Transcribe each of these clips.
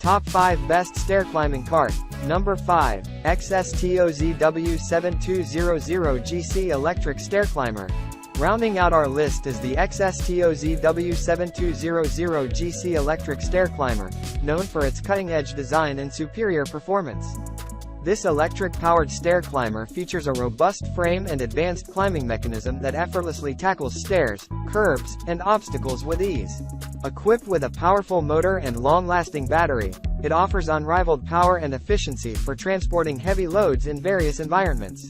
Top 5 Best Stair Climbing Cart. Number 5. XSTOZW7200GC Electric Stair Climber. Rounding out our list is the XSTOZW7200GC Electric Stair Climber, known for its cutting-edge design and superior performance. This electric-powered stair climber features a robust frame and advanced climbing mechanism that effortlessly tackles stairs, curbs, and obstacles with ease. Equipped with a powerful motor and long-lasting battery, it offers unrivaled power and efficiency for transporting heavy loads in various environments.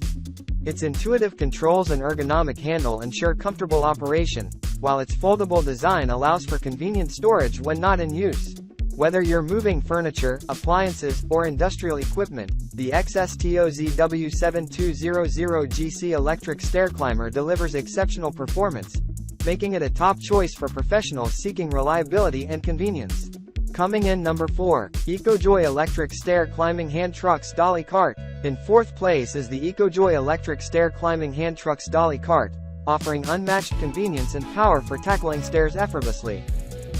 Its intuitive controls and ergonomic handle ensure comfortable operation, while its foldable design allows for convenient storage when not in use. Whether you're moving furniture, appliances, or industrial equipment, the XSTOZW7200GC electric stair climber delivers exceptional performance, making it a top choice for professionals seeking reliability and convenience. Coming in number 4, EcoJoy Electric Stair Climbing Hand Trucks Dolly Cart. In 4th place is the EcoJoy Electric Stair Climbing Hand Trucks Dolly Cart, offering unmatched convenience and power for tackling stairs effortlessly.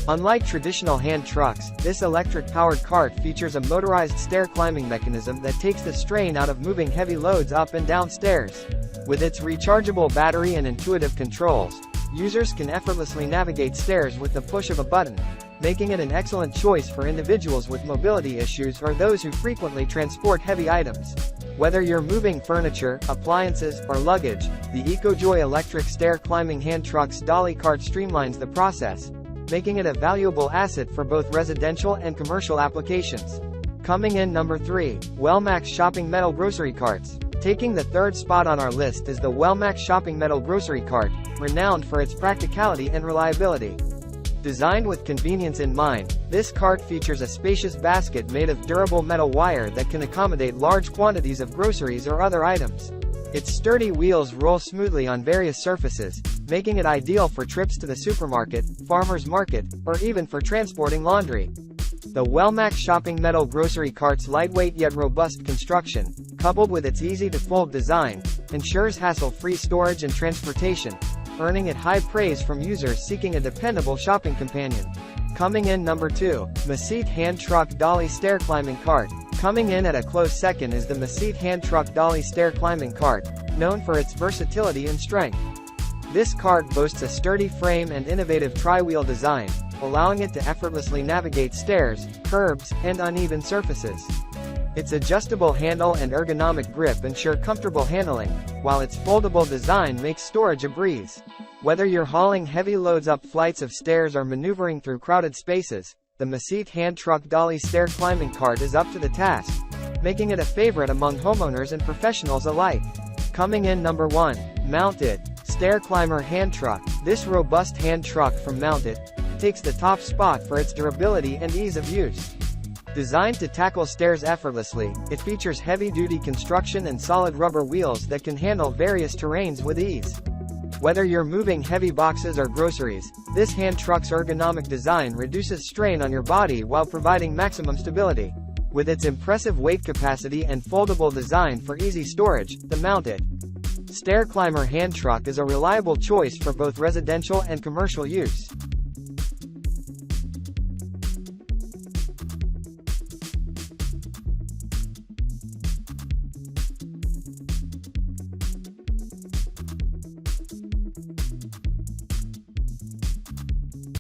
Unlike traditional hand trucks, this electric-powered cart features a motorized stair climbing mechanism that takes the strain out of moving heavy loads up and down stairs. With its rechargeable battery and intuitive controls, users can effortlessly navigate stairs with the push of a button, making it an excellent choice for individuals with mobility issues or those who frequently transport heavy items. Whether you're moving furniture, appliances, or luggage, the EcoJoy Electric Stair Climbing Hand Trucks Dolly Cart streamlines the process, making it a valuable asset for both residential and commercial applications. Coming in number 3, Wellmax Shopping Metal Grocery Carts. Taking the 3rd spot on our list is the Wellmax Shopping Metal Grocery Cart, renowned for its practicality and reliability. Designed with convenience in mind, this cart features a spacious basket made of durable metal wire that can accommodate large quantities of groceries or other items. Its sturdy wheels roll smoothly on various surfaces, making it ideal for trips to the supermarket, farmer's market, or even for transporting laundry. The Wellmax Shopping Metal Grocery Cart's lightweight yet robust construction, coupled with its easy-to-fold design, ensures hassle-free storage and transportation, earning it high praise from users seeking a dependable shopping companion. Coming in number 2, Mesite Hand Truck Dolly Stair Climbing Cart. Coming in at a close second is the Mesite Hand Truck Dolly Stair Climbing Cart, known for its versatility and strength. This cart boasts a sturdy frame and innovative tri-wheel design, allowing it to effortlessly navigate stairs, curbs, and uneven surfaces. Its adjustable handle and ergonomic grip ensure comfortable handling, while its foldable design makes storage a breeze. Whether you're hauling heavy loads up flights of stairs or maneuvering through crowded spaces, the Mesite Hand Truck Dolly Stair Climbing Cart is up to the task, making it a favorite among homeowners and professionals alike. Coming in number 1, Mounted Stair Climber Hand Truck. This robust hand truck from Mounted takes the top spot for its durability and ease of use. Designed to tackle stairs effortlessly, it features heavy-duty construction and solid rubber wheels that can handle various terrains with ease. Whether you're moving heavy boxes or groceries, this hand truck's ergonomic design reduces strain on your body while providing maximum stability. With its impressive weight capacity and foldable design for easy storage, the Mounted Stair Climber Hand Truck is a reliable choice for both residential and commercial use.